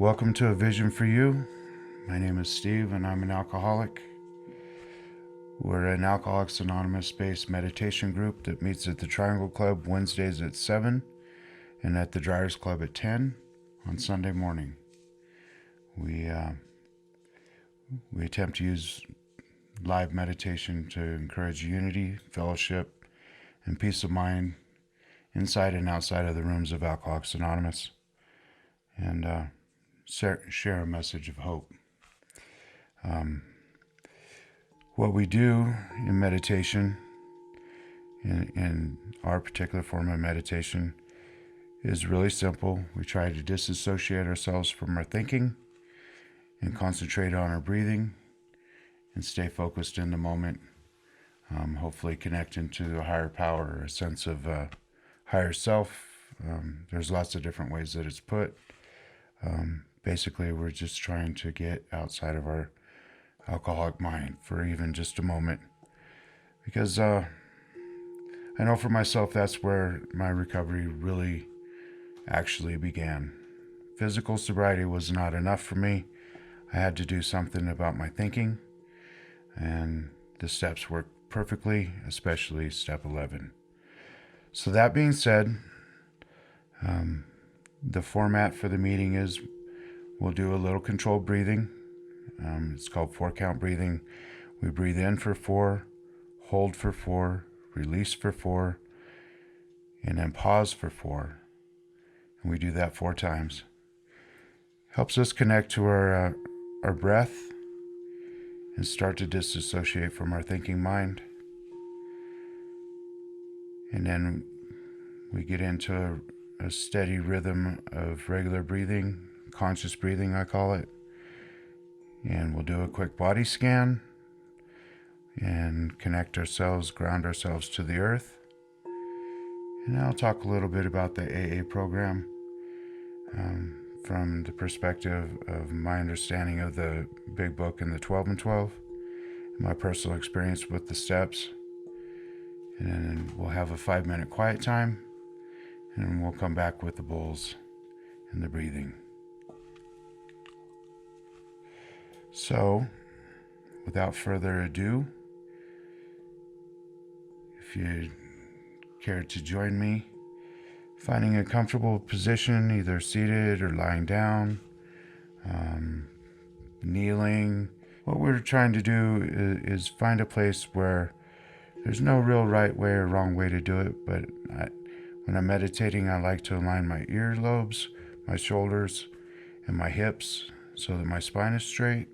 Welcome to A Vision for You. My name is Steve and I'm an alcoholic. We're an Alcoholics Anonymous based meditation group that meets at the Triangle Club Wednesdays at 7 and at the Dryers Club at 10 on Sunday morning. We attempt to use live meditation to encourage unity, fellowship, and peace of mind inside and outside of the rooms of Alcoholics Anonymous, and share a message of hope. What we do in meditation, in our particular form of meditation, is really simple. We try to disassociate ourselves from our thinking and concentrate on our breathing and stay focused in the moment, hopefully connecting to a higher power, a sense of higher self. There's lots of different ways that it's put. Basically, we're just trying to get outside of our alcoholic mind for even just a moment. Because I know for myself, that's where my recovery really actually began. Physical sobriety was not enough for me. I had to do something about my thinking, and the steps worked perfectly, especially step 11. So that being said, the format for the meeting is we'll do a little controlled breathing. It's called 4-count breathing. We breathe in for 4, hold for 4, release for 4, and then pause for 4. And we do that 4 times. Helps us connect to our breath and start to disassociate from our thinking mind. And then we get into a steady rhythm of regular breathing, conscious breathing, I call it. And we'll do a quick body scan and connect ourselves, ground ourselves to the earth. And I'll talk a little bit about the AA program from the perspective of my understanding of the Big Book and the 12 and 12, my personal experience with the steps. And then we'll have a 5-minute quiet time, and we'll come back with the bowls and the breathing. So, without further ado, if you care to join me, finding a comfortable position, either seated or lying down, kneeling. What we're trying to do is find a place where there's no real right way or wrong way to do it, but when I'm meditating, I like to align my earlobes, my shoulders, and my hips so that my spine is straight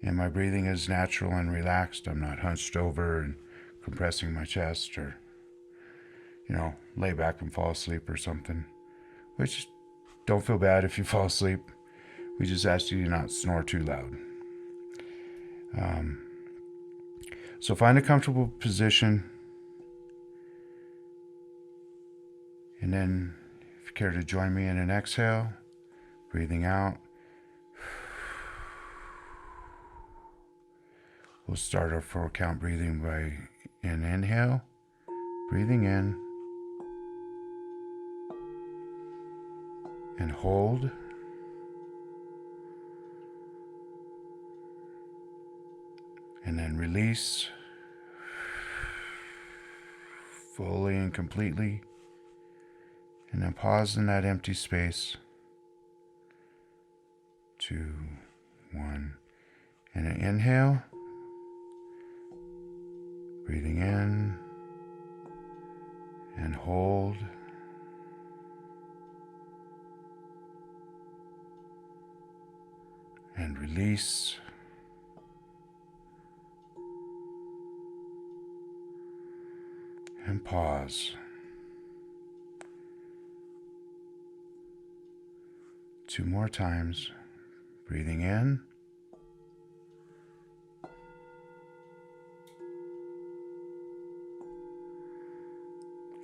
and my breathing is natural and relaxed. I'm not hunched over and compressing my chest or, lay back and fall asleep or something. Which, don't feel bad if you fall asleep. We just ask you to not snore too loud. So find a comfortable position. And then, if you care to join me in an exhale, breathing out. We'll start our 4-count breathing by an inhale, breathing in, and hold, and then release fully and completely, and then pause in that empty space. 2, 1, and an inhale, breathing in, and hold, and release, and pause. 2 more times, breathing in,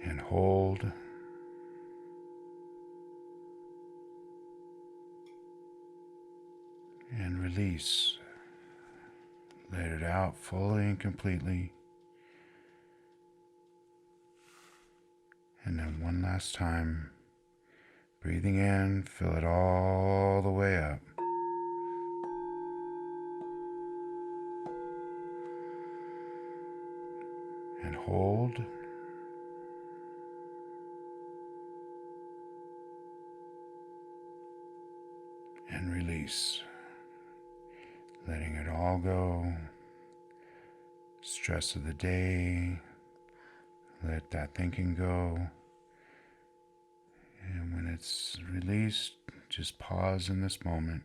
and hold, and release. Let it out fully and completely. And then one last time, Breathing in, fill it all the way up. And hold. And release. Letting it all go. Stress of the day. Let that thinking go. And when it's released, just pause in this moment.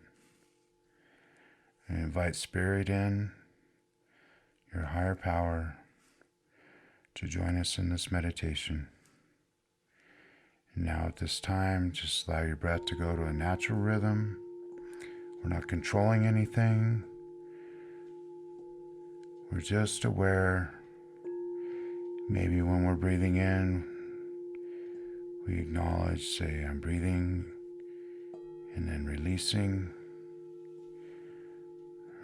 And invite Spirit in, your higher power, to join us in this meditation. And now at this time, just allow your breath to go to a natural rhythm. We're not controlling anything. We're just aware. Maybe when we're breathing in, we acknowledge, say, I'm breathing, and then releasing.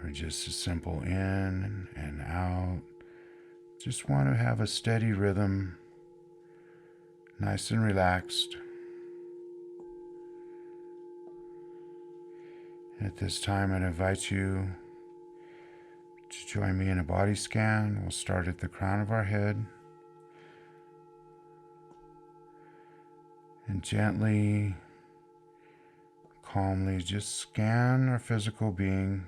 Or just a simple in and out. Just want to have a steady rhythm, nice and relaxed. At this time, I'd invite you to join me in a body scan. We'll start at the crown of our head. And gently, calmly, just scan our physical being.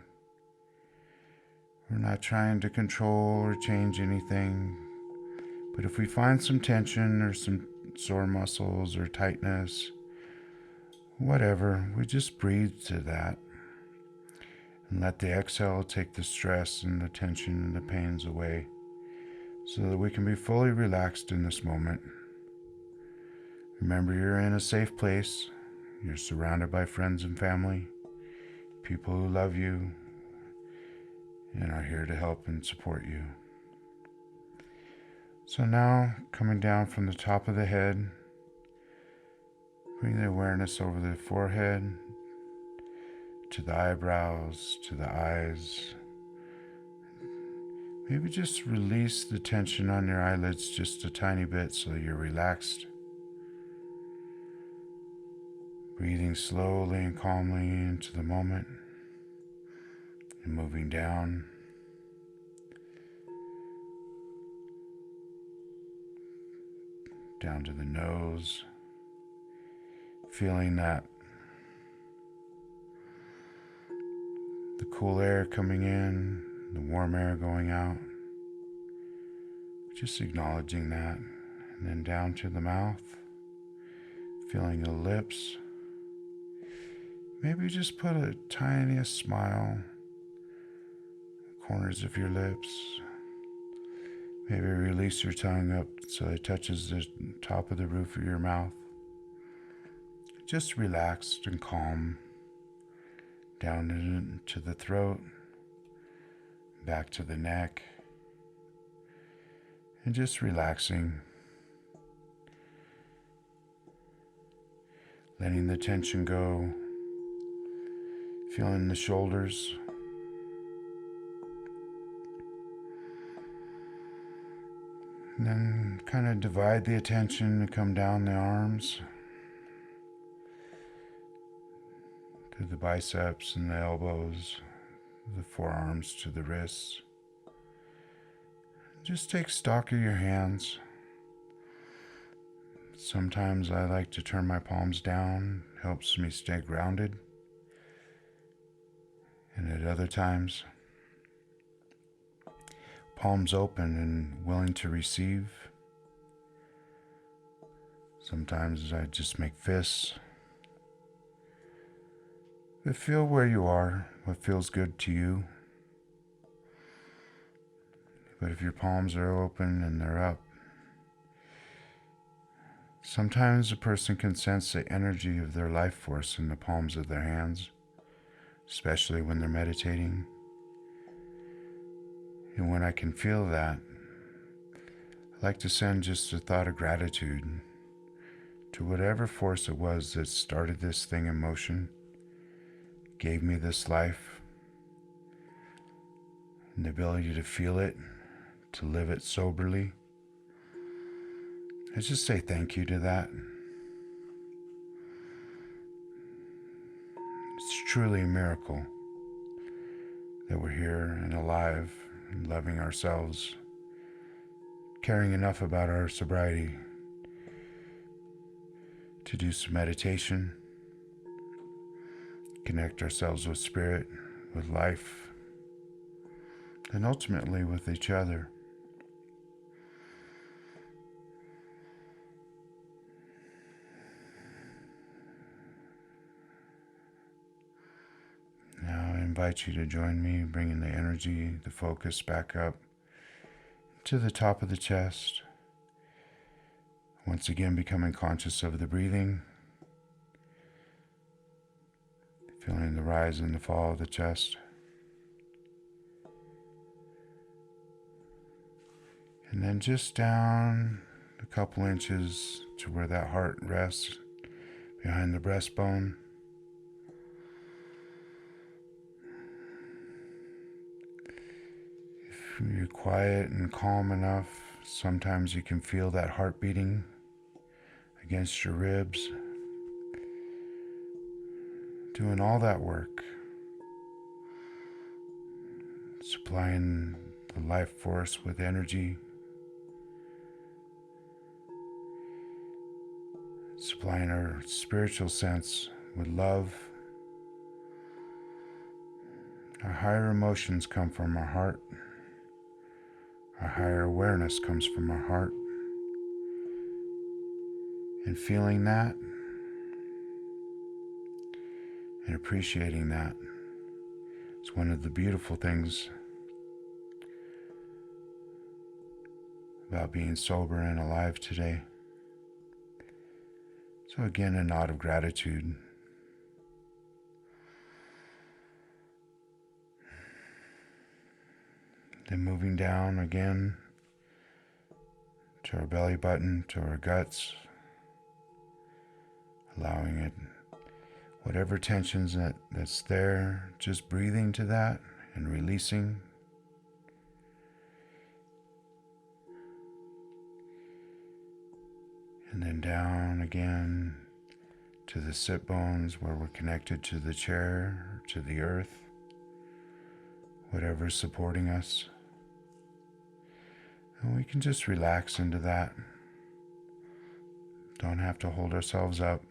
We're not trying to control or change anything. But if we find some tension or some sore muscles or tightness, whatever, we just breathe to that. And let the exhale take the stress and the tension and the pains away so that we can be fully relaxed in this moment. Remember, you're in a safe place. You're surrounded by friends and family, people who love you and are here to help and support you. So now, coming down from the top of the head, bring the awareness over the forehead, to the eyebrows, to the eyes. Maybe just release the tension on your eyelids just a tiny bit so you're relaxed. Breathing slowly and calmly into the moment and moving down. Down to the nose. Feeling that the cool air coming in, the warm air going out. Just acknowledging that. And then down to the mouth. Feeling the lips. Maybe just put a tiniest smile, corners of your lips. Maybe release your tongue up so it touches the top of the roof of your mouth. Just relaxed and calm. Down into the throat, back to the neck, and just relaxing. Letting the tension go. Feeling the shoulders. And then kind of divide the attention and come down the arms. To the biceps and the elbows, the forearms to the wrists. Just take stock of your hands. Sometimes I like to turn my palms down, helps me stay grounded. And at other times, palms open and willing to receive. Sometimes I just make fists. But feel where you are, what feels good to you. But if your palms are open and they're up, sometimes a person can sense the energy of their life force in the palms of their hands, especially when they're meditating. And when I can feel that, I like to send just a thought of gratitude to whatever force it was that started this thing in motion, gave me this life, and the ability to feel it, to live it soberly. I just say thank you to that. truly a miracle that we're here and alive and loving ourselves, caring enough about our sobriety to do some meditation, connect ourselves with spirit, with life, and ultimately with each other. Now I invite you to join me, bringing the energy, the focus back up to the top of the chest. Once again, becoming conscious of the breathing, feeling the rise and the fall of the chest. And then just down a couple inches to where that heart rests, behind the breastbone. If you're quiet and calm enough, sometimes you can feel that heart beating against your ribs, doing all that work, supplying the life force with energy, supplying our spiritual sense with love. Our higher emotions come from our heart. Our higher awareness comes from our heart. And feeling that and appreciating that is one of the beautiful things about being sober and alive today. So again, a nod of gratitude. Then moving down again to our belly button, to our guts, allowing it, whatever tensions that's there, just breathing to that and releasing. And then down again to the sit bones where we're connected to the chair, to the earth, whatever's supporting us. And we can just relax into that. Don't have to hold ourselves up.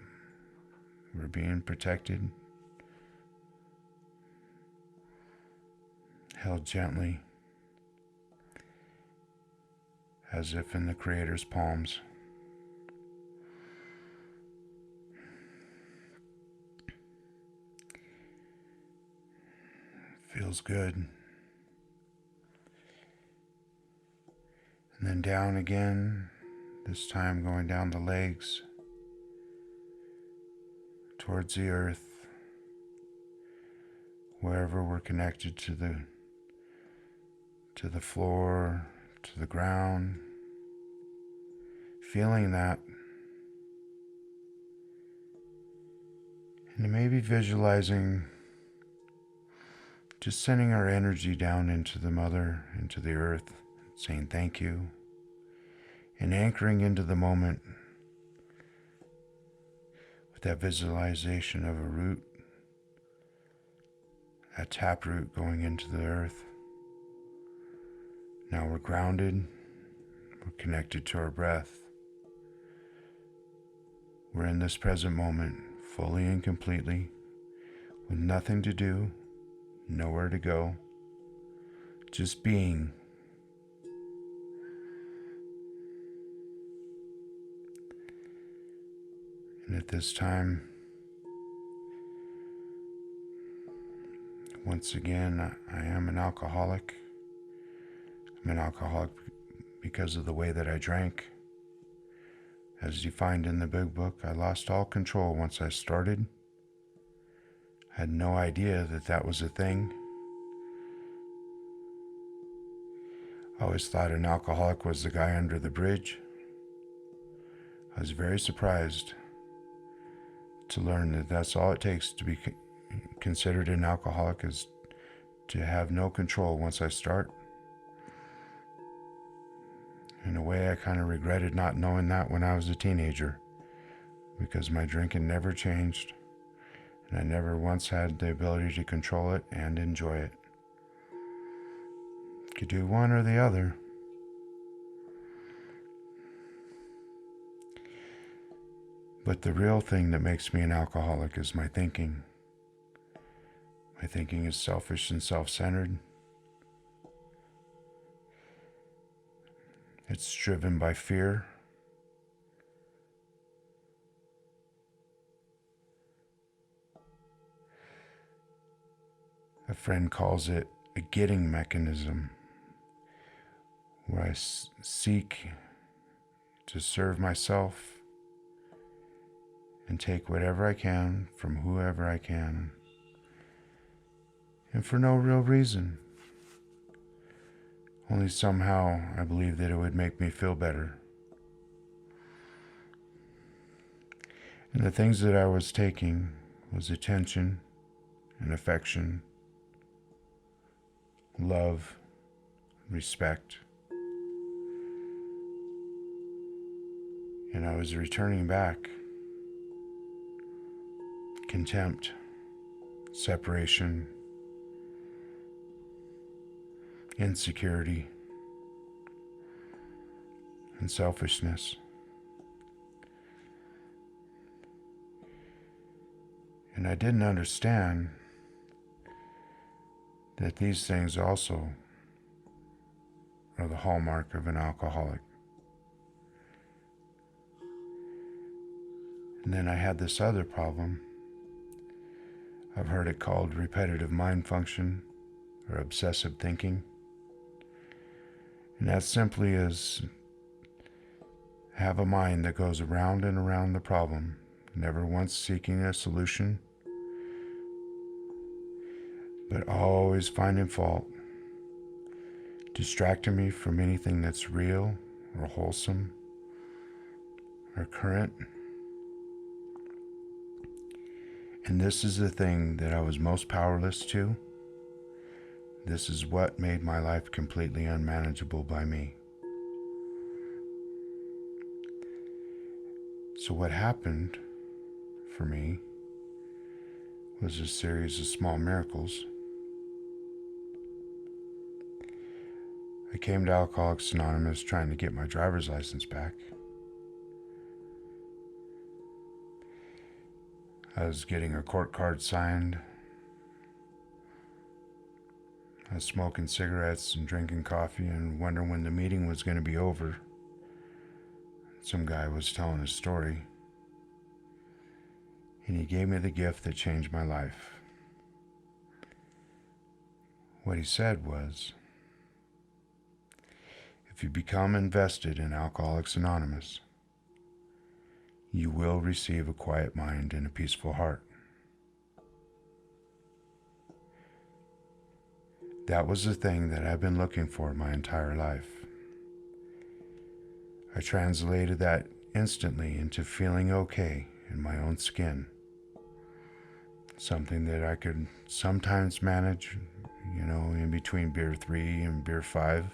We're being protected, held gently, as if in the Creator's palms. Feels good. And then down again, this time going down the legs, towards the earth, wherever we're connected to the floor, to the ground, feeling that, and maybe visualizing just sending our energy down into the mother, into the earth, saying thank you, and anchoring into the moment with that visualization of a root, a taproot going into the earth. Now we're grounded, we're connected to our breath. We're in this present moment, fully and completely, with nothing to do, nowhere to go, just being. And at this time, once again, I am an alcoholic. I'm an alcoholic because of the way that I drank. As defined in the big book, I lost all control once I started. I had no idea that that was a thing. I always thought an alcoholic was the guy under the bridge. I was very surprised to learn that that's all it takes to be considered an alcoholic, is to have no control once I start. In a way, I kind of regretted not knowing that when I was a teenager, because my drinking never changed. and I never once had the ability to control it and enjoy it. Could do one or the other. But the real thing that makes me an alcoholic is my thinking. My thinking is selfish and self-centered. It's driven by fear. A friend calls it a getting mechanism, where I seek to serve myself and take whatever I can from whoever I can, and for no real reason. Only somehow I believe that it would make me feel better. And the things that I was taking was attention and affection, love, respect. And I was returning back contempt, separation, insecurity, and selfishness. And I didn't understand that these things also are the hallmark of an alcoholic. And then I had this other problem. I've heard it called repetitive mind function or obsessive thinking. And that simply is have a mind that goes around and around the problem, never once seeking a solution, but always finding fault, distracting me from anything that's real or wholesome or current. And this is the thing that I was most powerless to. This is what made my life completely unmanageable by me. So what happened for me was a series of small miracles. I came to Alcoholics Anonymous trying to get my driver's license back. I was getting a court card signed. I was smoking cigarettes and drinking coffee and wondering when the meeting was going to be over. Some guy was telling his story, and he gave me the gift that changed my life. What he said was, if you become invested in Alcoholics Anonymous, you will receive a quiet mind and a peaceful heart. That was the thing that I've been looking for my entire life. I translated that instantly into feeling okay in my own skin. Something that I could sometimes manage, in between beer 3 and beer 5.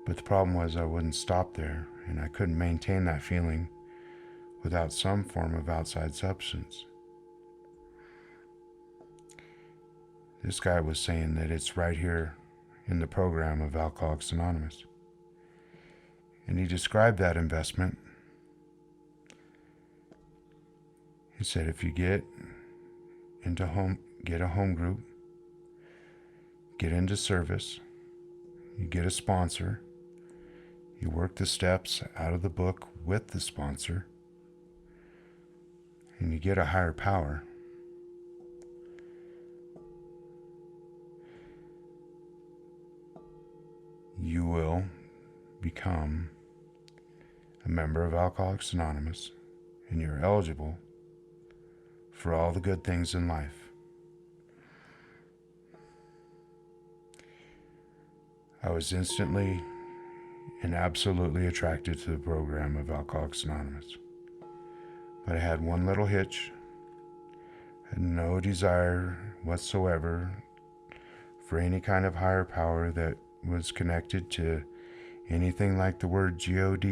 But the problem was I wouldn't stop there, and I couldn't maintain that feeling without some form of outside substance. This guy was saying that it's right here in the program of Alcoholics Anonymous. And he described that investment. He said if you get a home group, get into service, you get a sponsor, you work the steps out of the book with the sponsor, and you get a higher power. You will become a member of Alcoholics Anonymous, and you're eligible for all the good things in life. I was instantly and absolutely attracted to the program of Alcoholics Anonymous. But I had one little hitch. I had no desire whatsoever for any kind of higher power that was connected to anything like the word God,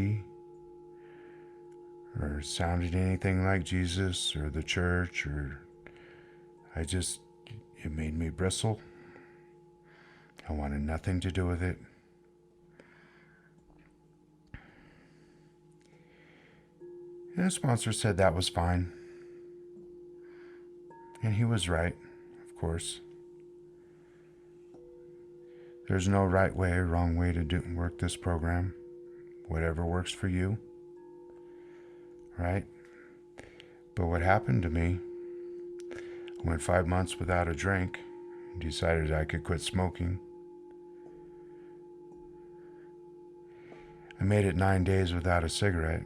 or sounded anything like Jesus or the church or It made me bristle. I wanted nothing to do with it. And the sponsor said that was fine. And he was right, of course. There's no right way or wrong way to work this program. Whatever works for you, right? But what happened to me, I went 5 months without a drink and decided I could quit smoking. I made it 9 days without a cigarette.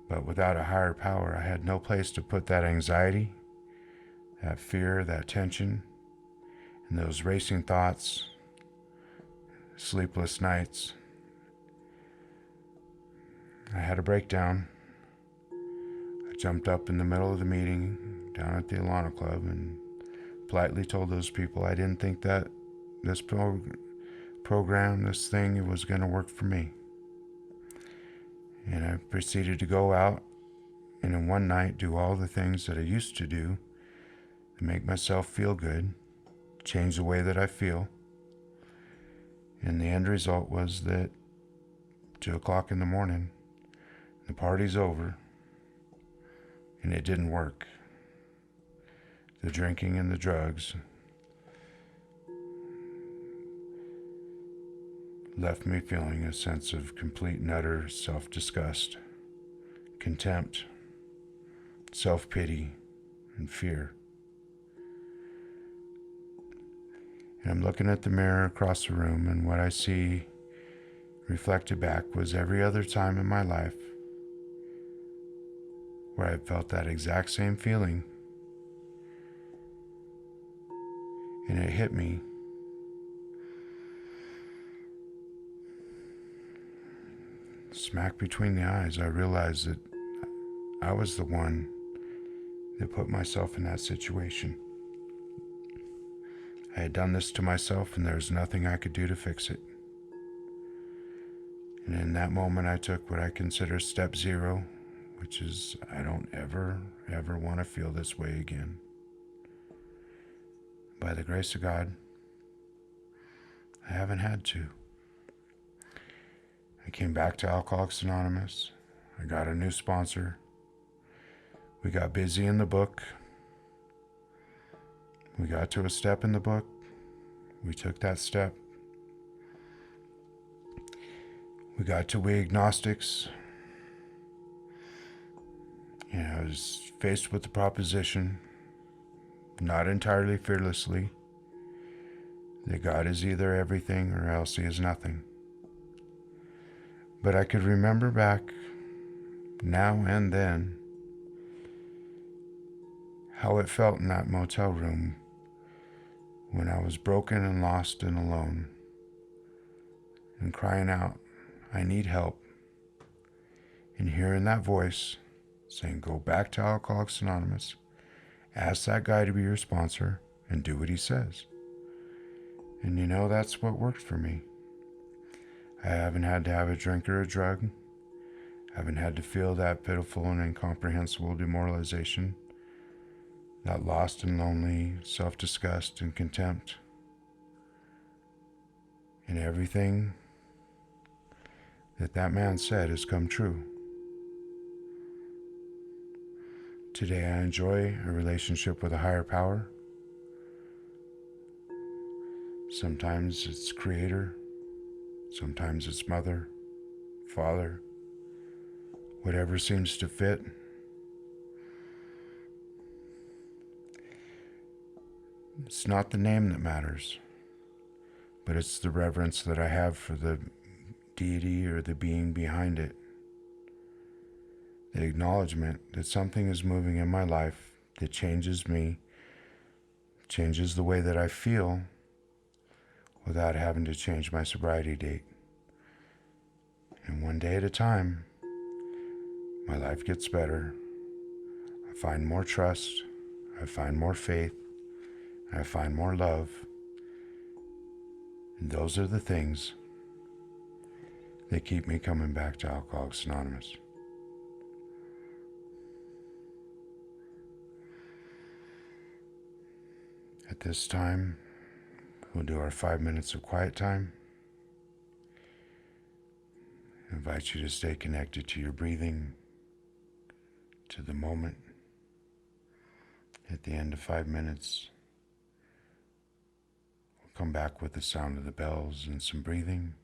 But without a higher power, I had no place to put that anxiety, that fear, that tension, and those racing thoughts, sleepless nights. I had a breakdown. I jumped up in the middle of the meeting down at the Alana Club and politely told those people I didn't think that this program, this thing, it was going to work for me. And I proceeded to go out and in one night do all the things that I used to do to make myself feel good, change the way that I feel. And the end result was that 2 o'clock in the morning, the party's over, and it didn't work. The drinking and the drugs left me feeling a sense of complete and utter self-disgust, contempt, self-pity, and fear. And I'm looking at the mirror across the room, and what I see reflected back was every other time in my life where I felt that exact same feeling. And it hit me. Smack between the eyes, I realized that I was the one that put myself in that situation. I had done this to myself, and there was nothing I could do to fix it. And in that moment, I took what I consider step 0, which is I don't ever want to feel this way again. By the grace of God, I haven't had to. I came back to Alcoholics Anonymous. I got a new sponsor. We got busy in the book. We got to a step in the book. We took that step. We got to We Agnostics. And I was faced with the proposition, not entirely fearlessly, that God is either everything or else he is nothing. But I could remember back now and then how it felt in that motel room when I was broken and lost and alone and crying out, I need help. And hearing that voice saying, go back to Alcoholics Anonymous, ask that guy to be your sponsor, and do what he says. And you know, that's what worked for me. I haven't had to have a drink or a drug. I haven't had to feel that pitiful and incomprehensible demoralization, that lost and lonely self-disgust and contempt. And everything that man said has come true. Today I enjoy a relationship with a higher power. Sometimes it's Creator, sometimes it's Mother, Father, whatever seems to fit. It's not the name that matters, but it's the reverence that I have for the deity or the being behind it. The acknowledgement that something is moving in my life that changes me, changes the way that I feel without having to change my sobriety date. And one day at a time, my life gets better. I find more trust, I find more faith, I find more love. And those are the things that keep me coming back to Alcoholics Anonymous. At this time, we'll do our 5 minutes of quiet time. I invite you to stay connected to your breathing, to the moment. At the end of 5 minutes, we'll come back with the sound of the bells and some breathing.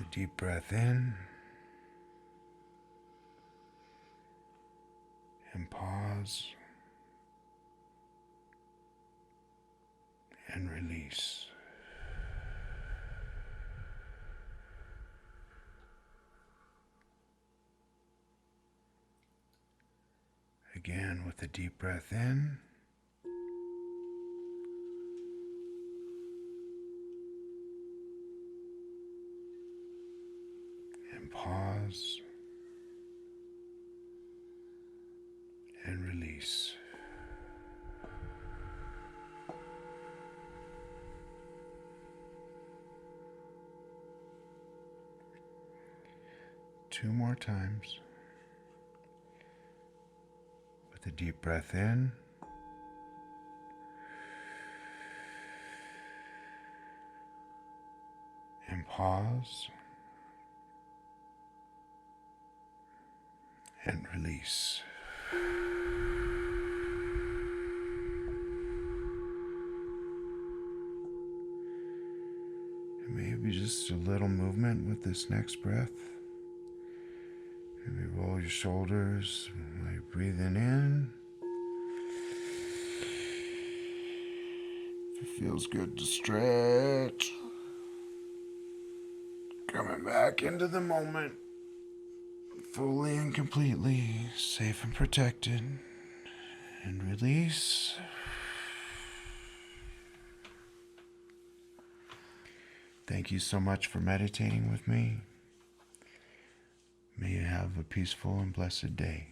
Deep breath in and pause and release. Again with a deep breath in and pause and release. Two more times with a deep breath in and pause and release. And maybe just a little movement with this next breath. Maybe roll your shoulders while you're breathing in. If it feels good to stretch. Coming back into the moment. Fully and completely safe and protected. And release. Thank you so much for meditating with me. May you have a peaceful and blessed day.